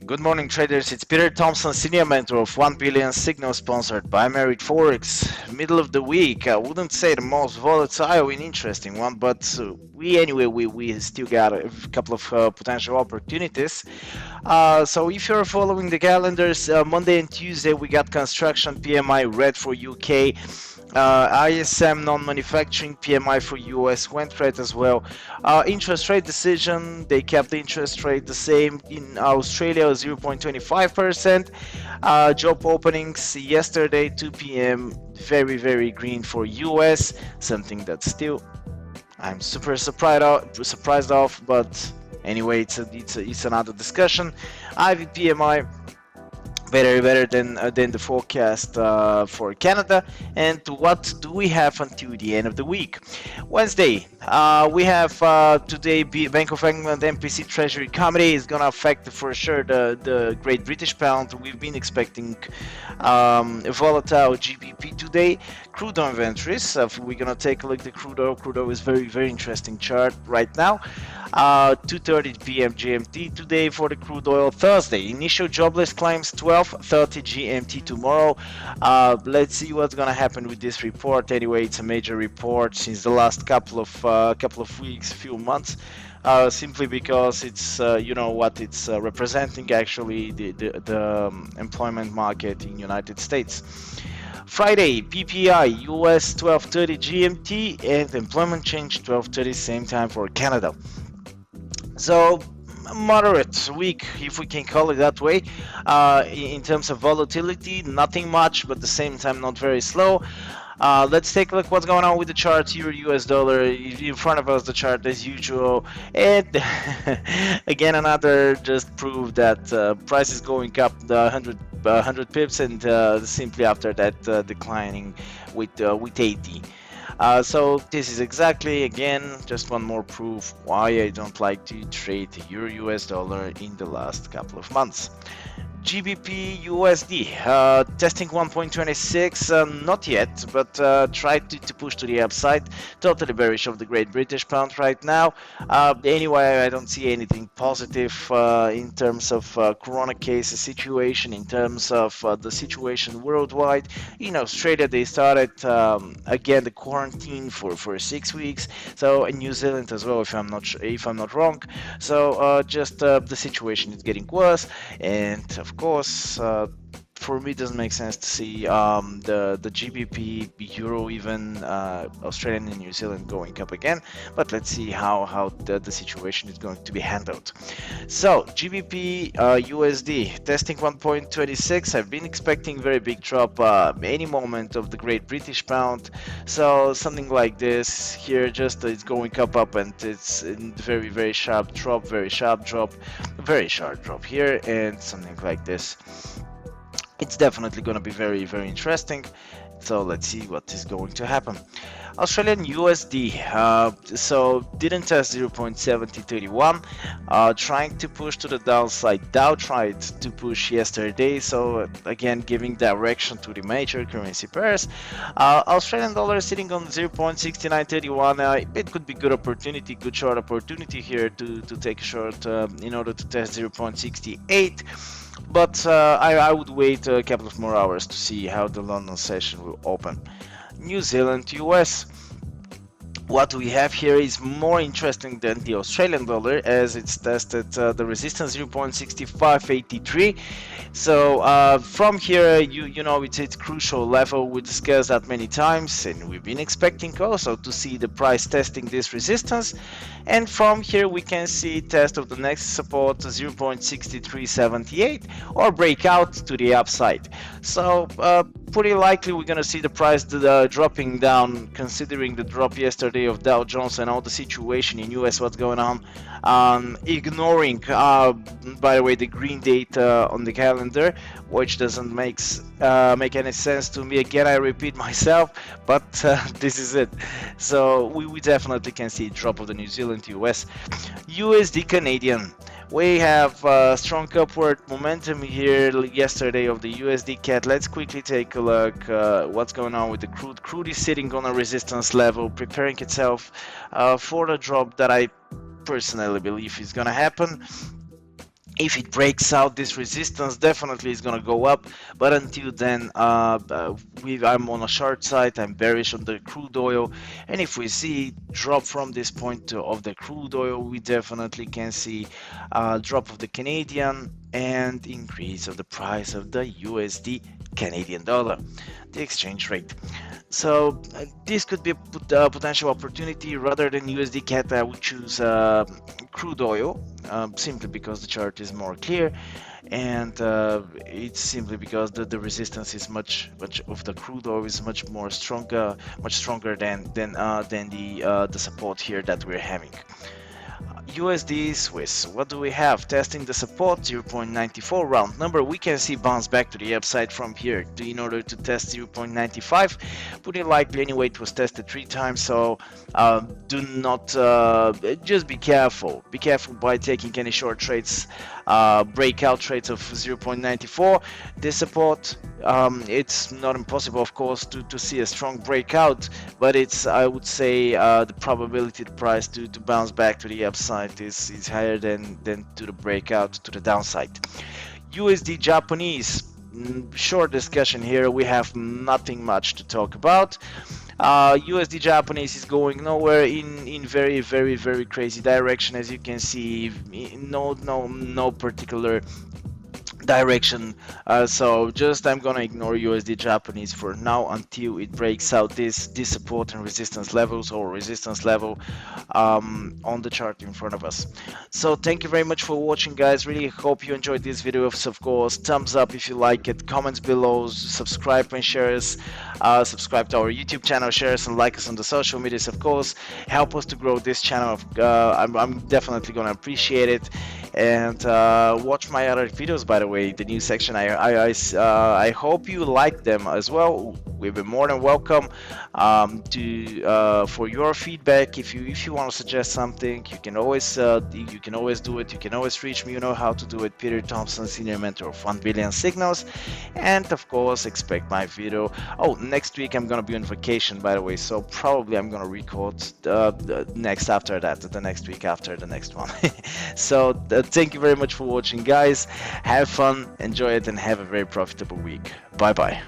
Good morning, traders. It's Peter Thompson, senior mentor of 1 Billion Signal, sponsored by Merit Forex. Middle of the week, I wouldn't say the most volatile and interesting one, but we still got a couple of potential opportunities. So if you're following the calendars, Monday and Tuesday we got construction PMI red for UK. ISM non-manufacturing PMI for US went red as well. Interest rate decision, they kept the interest rate the same. In Australia, 0.25%. Job openings yesterday 2 p.m. very green for US, something that still I'm super surprised of, but anyway, it's another discussion. IV PMI better than the forecast for Canada. And what do we have until the end of the week? Wednesday, we have today Bank of England MPC Treasury Committee is gonna affect for sure the Great British Pound. We've been expecting a volatile GBP today. Crude oil inventories. We're gonna take a look at the crude oil. Crude oil is very interesting chart right now. 2:30 p.m. GMT today for the crude oil. Thursday, initial jobless claims 12:30 GMT tomorrow. Let's see what's gonna happen with this report. Anyway, it's a major report since the last couple of weeks, few months. Simply because it's it's representing actually the employment market in United States. Friday, PPI US 12:30 GMT and employment change 12:30 same time for Canada. So moderate week, if we can call it that way, in terms of volatility. Nothing much, but at the same time not very slow. Let's take a look what's going on with the charts. Euro US dollar in front of us, the chart as usual, and again another just proof that price is going up the 100 pips, and simply after that declining with 80. So this is exactly, again, just one more proof why I don't like to trade the Euro US dollar in the last couple of months. GbpUsd testing 1.26, not yet, but tried to push to the upside. Totally bearish of the Great British Pound right now. Anyway, I don't see anything positive in terms of corona cases situation, in terms of the situation worldwide. In Australia, they started again the quarantine for 6 weeks. So in New Zealand as well, if I'm not wrong. So just the situation is getting worse, and of course, for me, it doesn't make sense to see the GBP, Euro, even Australian and New Zealand going up again. But let's see how the situation is going to be handled. So GBP USD testing 1.26. I've been expecting very big drop any moment of the Great British Pound. So something like this here, just it's going up, and it's in very sharp drop, very sharp drop here, and something like this. It's definitely going to be very interesting. So let's see what is going to happen. Australian USD, so didn't test 0.7031, trying to push to the downside. Dow tried to push yesterday, so again giving direction to the major currency pairs. Australian dollar sitting on 0.6931. It could be good opportunity, good short opportunity here to take a short in order to test 0.68. But I would wait a couple of more hours to see how the London session will open. New Zealand, US. What we have here is more interesting than the Australian dollar, as it's tested the resistance 0.6583. So from here, you know, it's crucial level. We discussed that many times, and we've been expecting also to see the price testing this resistance. And from here we can see test of the next support 0.6378 or breakout to the upside. So pretty likely we're gonna see the price dropping down, considering the drop yesterday of Dow Jones and all the situation in US, what's going on, ignoring by the way the green data on the calendar, which doesn't make any sense to me. Again, I repeat myself, but this is it. So we definitely can see a drop of the New Zealand US. USD Canadian, we have strong upward momentum here yesterday of the USD CAD. Let's quickly take a look what's going on with the crude. Crude is sitting on a resistance level, preparing itself for the drop that I personally believe is gonna happen. If it breaks out this resistance, definitely it's gonna go up. But until then, I'm on a short side. I'm bearish on the crude oil, and if we see drop from this point of the crude oil, we definitely can see drop of the Canadian and increase of the price of the USD Canadian dollar, the exchange rate. So this could be a potential opportunity. Rather than USD CAD, I would choose crude oil, simply because the chart is more clear, and it's simply because the resistance is much of the crude oil is much stronger than the support here that we're having. USD Swiss, what do we have? Testing the support 0.94 round number. We can see bounce back to the upside from here in order to test 0.95. Pretty likely anyway, it was tested 3 times, so do not just be careful. Be careful by taking any short trades, breakout trades of 0.94. This support, it's not impossible, of course, to see a strong breakout, but it's, I would say, the probability the price to bounce back to the upside is higher than to the breakout to the downside. USD Japanese, short discussion here. We have nothing much to talk about. USD Japanese is going nowhere in very crazy direction, as you can see. No particular direction, so just I'm gonna ignore USD Japanese for now until it breaks out this support and resistance levels, or resistance level on the chart in front of us. So thank you very much for watching, guys. Really hope you enjoyed this video. Of course, thumbs up if you like it, comments below, subscribe and share us, subscribe to our YouTube channel, share us and like us on the social medias. Of course, help us to grow this channel. I'm definitely gonna appreciate it. And watch my other videos, by the way, the new section. I hope you like them as well. We'll be more than welcome for your feedback. If you want to suggest something, you can always do it. You can always reach me. You know how to do it. Peter Thompson, senior mentor of 1 billion signals. And of course, expect my video. Oh, next week I'm gonna be on vacation, by the way, so probably I'm gonna record the next week after the next one. So thank you very much for watching, guys. Have fun, enjoy it, and have a very profitable week. Bye bye.